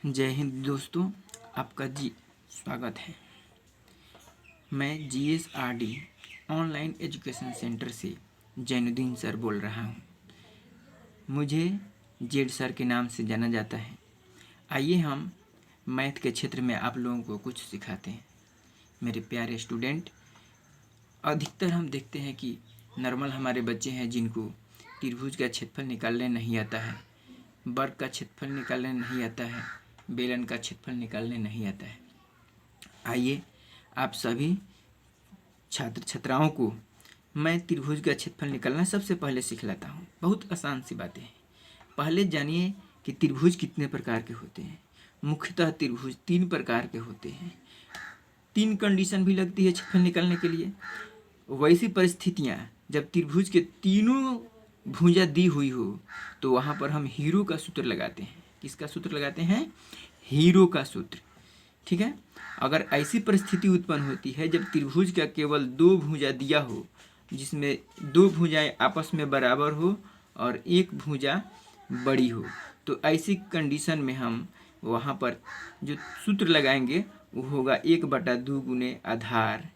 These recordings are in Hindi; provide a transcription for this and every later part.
जय हिंद दोस्तों, आपका स्वागत है। मैं GSRD ऑनलाइन एजुकेशन सेंटर से जैनुद्दीन सर बोल रहा हूँ। मुझे जेड सर के नाम से जाना जाता है। आइए हम मैथ के क्षेत्र में आप लोगों को कुछ सिखाते हैं। मेरे प्यारे स्टूडेंट, अधिकतर हम देखते हैं कि नॉर्मल हमारे बच्चे हैं जिनको त्रिभुज का क्षेत्रफल निकालने नहीं आता है, वर्ग का क्षेत्रफल निकालने नहीं आता है, बेलन का क्षेत्रफल निकालने नहीं आता है। आइए आप सभी छात्र छात्राओं को मैं त्रिभुज का क्षेत्रफल निकालना सबसे पहले सिखलाता हूँ। बहुत आसान सी बातें हैं। पहले जानिए कि त्रिभुज कितने प्रकार के होते हैं। मुख्यतः त्रिभुज 3 प्रकार के होते हैं। 3 कंडीशन भी लगती है क्षेत्रफल निकालने के लिए। वैसी परिस्थितियाँ जब त्रिभुज के तीनों भुजा दी हुई हो तो वहाँ पर हम हीरो का सूत्र लगाते हैं। किसका सूत्र लगाते हैं? हीरो का सूत्र। ठीक है। अगर ऐसी परिस्थिति उत्पन्न होती है जब त्रिभुज का केवल 2 भुजा दिया हो, जिसमें 2 भुजाएं आपस में बराबर हो और एक भुजा बड़ी हो, तो ऐसी कंडीशन में हम वहाँ पर जो सूत्र लगाएंगे वो होगा 1/2 गुने आधार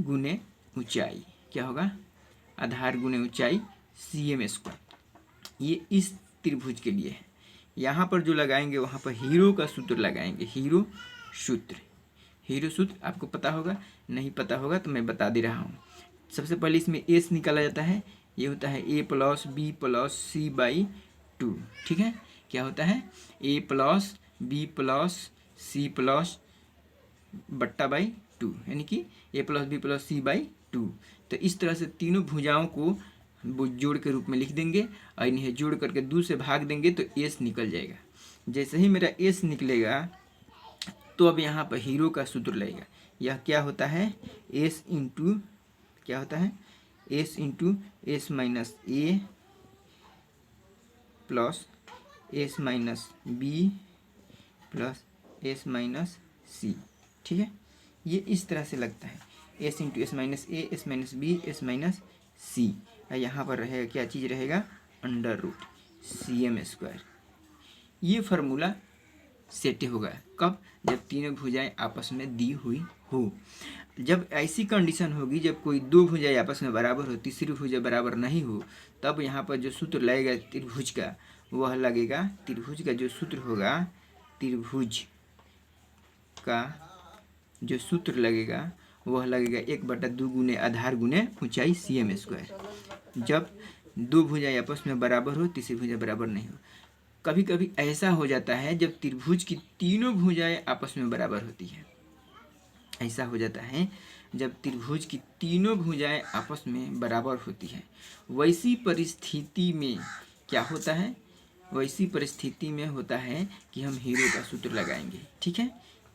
गुने ऊंचाई। क्या होगा? आधार गुने ऊंचाई cm²। ये इस त्रिभुज के लिए है। यहाँ पर जो लगाएंगे वहाँ पर हीरो का सूत्र लगाएंगे। हीरो सूत्र आपको पता होगा, नहीं पता होगा तो मैं बता दे रहा हूँ। सबसे पहले इसमें एस निकाला जाता है। ये होता है a + b + c/2। ठीक है। क्या होता है? a + b + c /2, यानी कि a + b + c/2। तो इस तरह से तीनों भुजाओं को वो जोड़ के रूप में लिख देंगे और इन्हें जोड़ करके 2 से भाग देंगे तो एस निकल जाएगा। जैसे ही मेरा एस निकलेगा तो अब यहाँ पर हीरो का सूत्र लगेगा। यह क्या होता है? एस इंटू क्या होता है? S into S minus A plus S minus B plus S minus C. ठीक है। ये इस तरह से लगता है, S into S minus A, S minus B, S minus C. यहाँ पर रहेगा क्या चीज़ रहेगा? √cm²। ये फार्मूला सेट होगा कब? जब तीनों भुजाएं आपस में दी हुई हो। जब ऐसी कंडीशन होगी जब कोई 2 भुजाएं आपस में बराबर हो, तीसरी भुजा बराबर नहीं हो, तब यहाँ पर जो सूत्र लगेगा त्रिभुज का वह लगेगा। त्रिभुज का जो सूत्र होगा, त्रिभुज का जो सूत्र लगेगा वह लगेगा 1/2 गुने आधार गुने ऊंचाई cm²। जब 2 भुजाएं आपस में बराबर हो, तीसरी भुजा बराबर नहीं हो। कभी कभी ऐसा हो जाता है जब त्रिभुज की तीनों भुजाएं आपस में बराबर होती है। ऐसा हो जाता है जब त्रिभुज की तीनों भुजाएं आपस में बराबर होती है। वैसी परिस्थिति में क्या होता है? वैसी परिस्थिति में होता है कि हम हीरो का सूत्र लगाएंगे। ठीक है।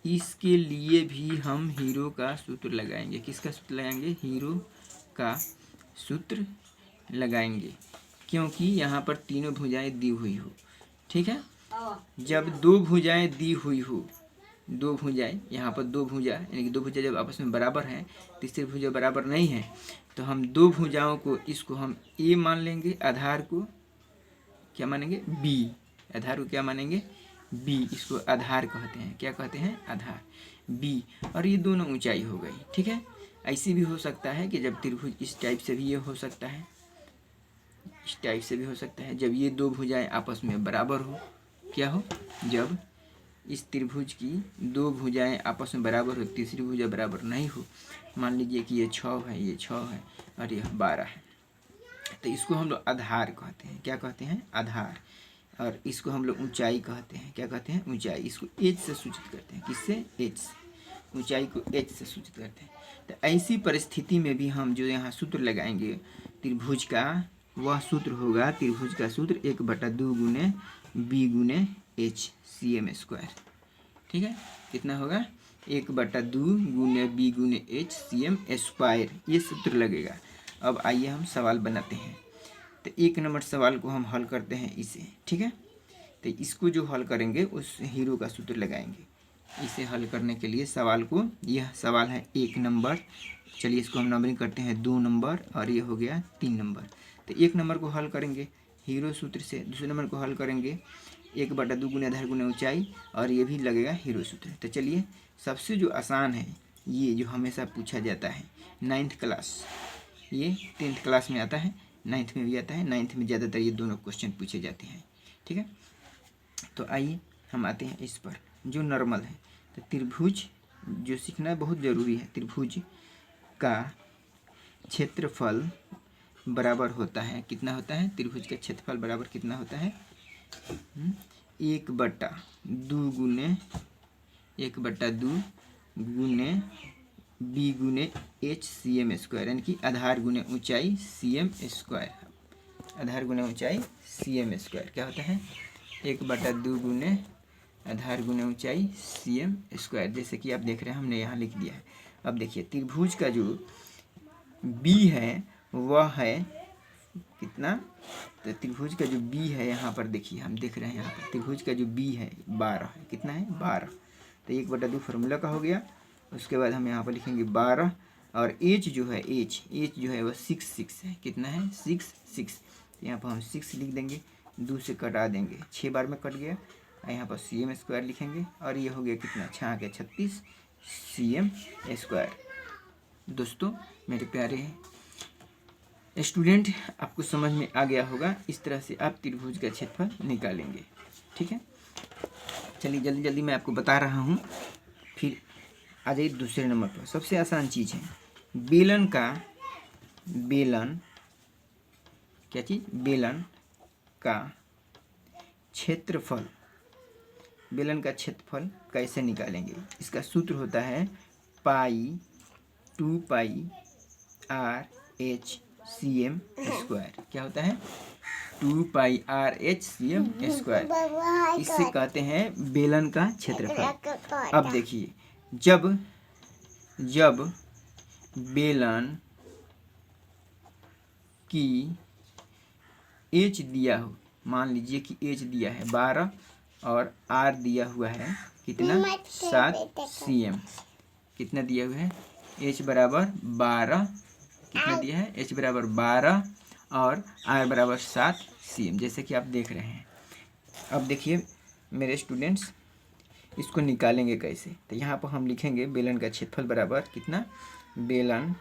इसके लिए भी हम हीरो का सूत्र लगाएंगे। किसका सूत्र लगाएंगे? हीरो का सूत्र लगाएंगे, क्योंकि यहाँ पर तीनों भुजाएं दी हुई हो। ठीक है। जब 2 भुजाएं दी हुई हो, 2 भुजाएं, यहाँ पर 2 भुजा यानी कि 2 भुजा जब आपस में बराबर हैं, तीसरी भुजा बराबर नहीं है, तो हम 2 भुजाओं को इसको हम ए मान लेंगे, आधार को क्या मानेंगे? बी। आधार को क्या मानेंगे? बी। इसको आधार कहते हैं। क्या कहते हैं? आधार, बी। और ये दोनों ऊंचाई हो गई। ठीक है। ऐसी भी हो सकता है कि जब त्रिभुज इस टाइप से भी ये हो सकता है, इस टाइप से भी हो सकता है जब ये 2 भुजाएं आपस में बराबर हो। क्या हो? जब इस त्रिभुज की 2 भुजाएं आपस में बराबर हो, तीसरी भुजा बराबर नहीं हो। मान लीजिए कि ये 6 है, ये 6 है और यह 12 है, तो इसको हम लोग आधार कहते हैं। क्या कहते हैं? आधार। और इसको हम लोग ऊंचाई कहते हैं। क्या कहते हैं? ऊंचाई। इसको एच से सूचित करते हैं। किससे? एच से। ऊंचाई को एच से सूचित करते हैं। तो ऐसी परिस्थिति में भी हम जो यहाँ सूत्र लगाएंगे त्रिभुज का, वह सूत्र होगा, त्रिभुज का सूत्र 1/2 गुने बी गुने एच cm²। ठीक है। कितना होगा? 1/2 गुने बी गुने एच cm²। ये सूत्र लगेगा। अब आइए हम सवाल बनाते हैं। तो 1 नंबर सवाल को हम हल करते हैं इसे। ठीक है। तो इसको जो हल करेंगे उस हीरो का सूत्र लगाएंगे। इसे हल करने के लिए सवाल को, यह सवाल है 1 नंबर। चलिए इसको हम नंबरिंग करते हैं 2 नंबर और ये हो गया 3 नंबर। तो 1 नंबर को हल करेंगे हीरो सूत्र से, दूसरे नंबर को हल करेंगे 1/2 गुना आधार गुना ऊंचाई, और ये भी लगेगा हीरो सूत्र। तो चलिए सबसे जो आसान है, ये जो हमेशा पूछा जाता है 9th क्लास, ये 10th क्लास में आता है, 9th में भी आता है। 9th में ज़्यादातर ये दोनों क्वेश्चन पूछे जाते हैं, ठीक है। तो आइए हम आते हैं इस पर जो नॉर्मल है। तो त्रिभुज जो सीखना बहुत ज़रूरी है, त्रिभुज का क्षेत्रफल बराबर होता है, कितना होता है, त्रिभुज का क्षेत्रफल बराबर कितना होता है, 1/2 गुने बी गुने एच सी एम स्क्वायर, यानी कि आधार गुने ऊंचाई सी एम स्क्वायर, आधार गुने ऊंचाई सी एम स्क्वायर क्या होता है, 1/2 गुने आधार गुने ऊंचाई सी एम स्क्वायर। जैसे कि आप देख रहे हैं हमने यहाँ लिख दिया है। अब देखिए त्रिभुज का जो बी है वह है कितना, तो त्रिभुज का जो बी है यहाँ पर देखिए, हम देख रहे हैं यहाँ पर त्रिभुज का जो बी है 12 है, कितना है 12। तो 1/2 फार्मूला का हो गया। उसके बाद हम यहाँ पर लिखेंगे 12, और एच जो है वह 6 है, कितना है 6। यहाँ पर हम 6 लिख देंगे, 2 से कटा देंगे, 6 बार में कट गया। यहाँ पर सी एम स्क्वायर लिखेंगे, और ये हो गया कितना 6 के 36 सी एम स्क्वायर। दोस्तों मेरे प्यारे स्टूडेंट, आपको समझ में आ गया होगा, इस तरह से आप त्रिभुज का क्षेत्रफल निकालेंगे, ठीक है। चलिए जल्दी जल्दी मैं आपको बता रहा हूँ, फिर आ जाइए दूसरे नंबर पर। सबसे आसान चीज़ है बेलन क्या चीज़, बेलन का क्षेत्रफल। बेलन का क्षेत्रफल कैसे निकालेंगे, इसका सूत्र होता है pi 2 R H C M square. क्या होता है 2 R H C M square. इससे कहते हैं बेलन का क्षेत्रफल। अब देखिए जब बेलन की एच दिया हो, मान लीजिए कि एच दिया है 12 और आर दिया हुआ है कितना 7 सी एम, कितना दिया हुआ है एच बराबर 12, कितना दिया है एच बराबर 12 और आर बराबर 7 सी एम, जैसे कि आप देख रहे हैं। अब देखिए मेरे स्टूडेंट्स, इसको निकालेंगे कैसे। तो यहाँ पर हम लिखेंगे बेलन का क्षेत्रफल बराबर कितना, बेलन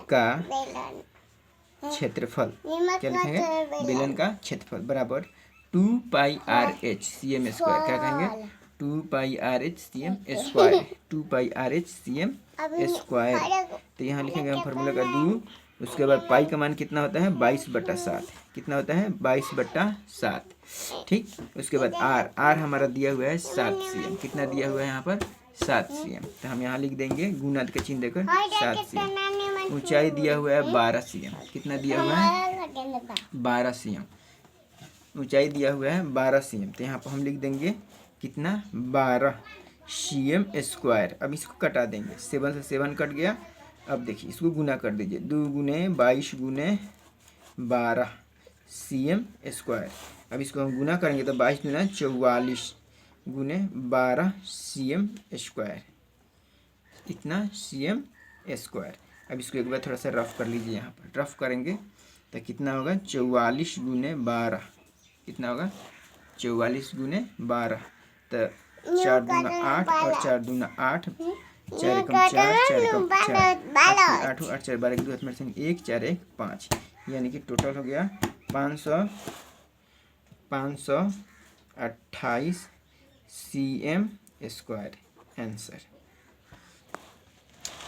का क्षेत्रफल, क्या लिखेंगे बेलन का क्षेत्रफल बराबर 2 R H C M square. क्या कहेंगे 2 R H C M square, 2 R H C M square. तो यहाँ लिखेंगे हम फार्मूला का 2, उसके बाद पाई का मान कितना होता है 22/7, कितना होता है 22/7, ठीक। उसके बाद आर हमारा दिया हुआ है 7 सी एम, कितना दिया हुआ है यहाँ पर 7 सी एम। तो हम यहाँ लिख देंगे गुना का चिन्ह देकर 7 सी एम। ऊंचाई दिया हुआ है 12 सी एम, कितना दिया हुआ है 12 सी एम, ऊंचाई दिया हुआ है 12 सी एम। तो यहाँ पर हम लिख देंगे कितना 12 सी एम स्क्वायर। अब इसको कटा देंगे, 7 से 7 कट गया। अब देखिए इसको गुना कर दीजिए, 2 गुने 22 गुने 12 सी एम स्क्वायर। अब इसको हम गुना करेंगे तो 22 गुना 44 गुने 12 सी एम स्क्वायर, इतना सी एम स्क्वायर। अब इसको एक बार थोड़ा सा रफ कर लीजिए, यहाँ पर रफ करेंगे तो कितना होगा 44 गुने 12, कितना होगा 44 गुने 12। तो 4 दूना 8 और 4 दूना 8, 4 एकम 4, 4 एकम 4, 8 8 4 12 2 में से 1 4 1 5, यानी कि टोटल हो गया 528 सी एम स्क्वायर आंसर।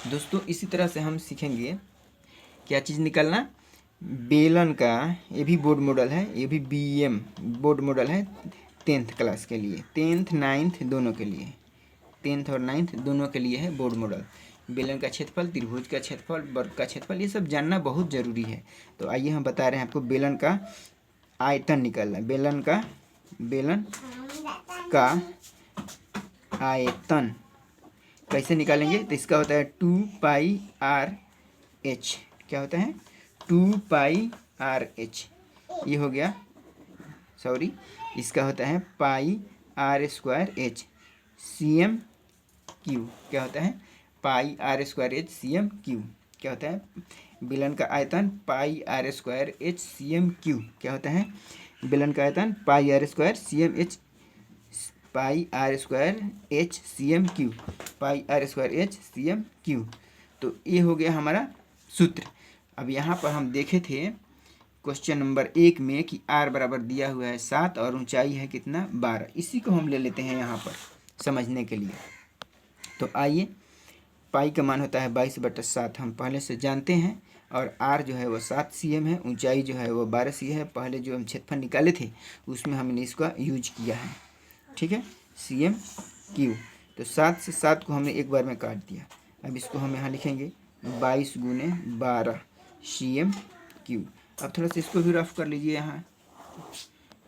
दोस्तों इसी तरह से हम सीखेंगे क्या चीज़ निकालना, बेलन का, ये भी बोर्ड मॉडल है, ये भी BM बोर्ड मॉडल है 10th क्लास के लिए, 10th 9th दोनों के लिए, 10th और 9th दोनों के लिए है बोर्ड मॉडल। बेलन का क्षेत्रफल, त्रिभुज का क्षेत्रफल, वर्ग का क्षेत्रफल, ये सब जानना बहुत ज़रूरी है। तो आइए हम बता रहे हैं आपको बेलन का आयतन निकालना है। बेलन का आयतन कैसे निकालेंगे, तो इसका होता है 2 आर एच, क्या होता है 2 आर एच, ये हो गया, सॉरी इसका होता है pi R square H C M Q, क्या होता है pi R square H C M Q, क्या होता है बेलन का आयतन pi R square H C M Q क्या होता है, बेलन का आयतन pi R square C M H, pi R square H C M Q, pi R square H C M Q. तो ये हो गया हमारा सूत्र। अब यहाँ पर हम देखे थे क्वेश्चन नंबर 1 में कि r बराबर दिया हुआ है 7 और ऊंचाई है कितना 12, इसी को हम ले लेते हैं यहाँ पर समझने के लिए। तो आइए, पाई का मान होता है 22/7 हम पहले से जानते हैं, और r जो है वो 7 cm है, ऊंचाई जो है वो 12 cm है। पहले जो हम क्षेत्रफल निकाले थे उसमें हमने इसका यूज किया है, ठीक है, cm क्यू। तो 7 से 7 को हमने एक बार में काट दिया। अब इसको हम यहाँ लिखेंगे 22 गुने 12 cm क्यू। अब थोड़ा सा इसको भी रफ कर लीजिए यहाँ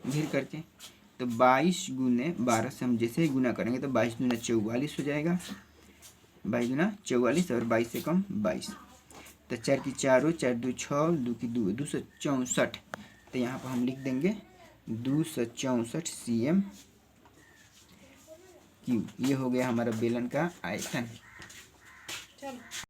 धीरे करके। तो 22 गुने 12 से हम जैसे ही गुना करेंगे तो 22 दूना 44 हो जाएगा, 22 दूना 44 और 22 से कम 22। तो 4 की 4 हो, 4 2 6, 2 की 2 264। तो यहाँ पर हम लिख देंगे 264 cm क्यू। ये हो गया हमारा बेलन का आयतन।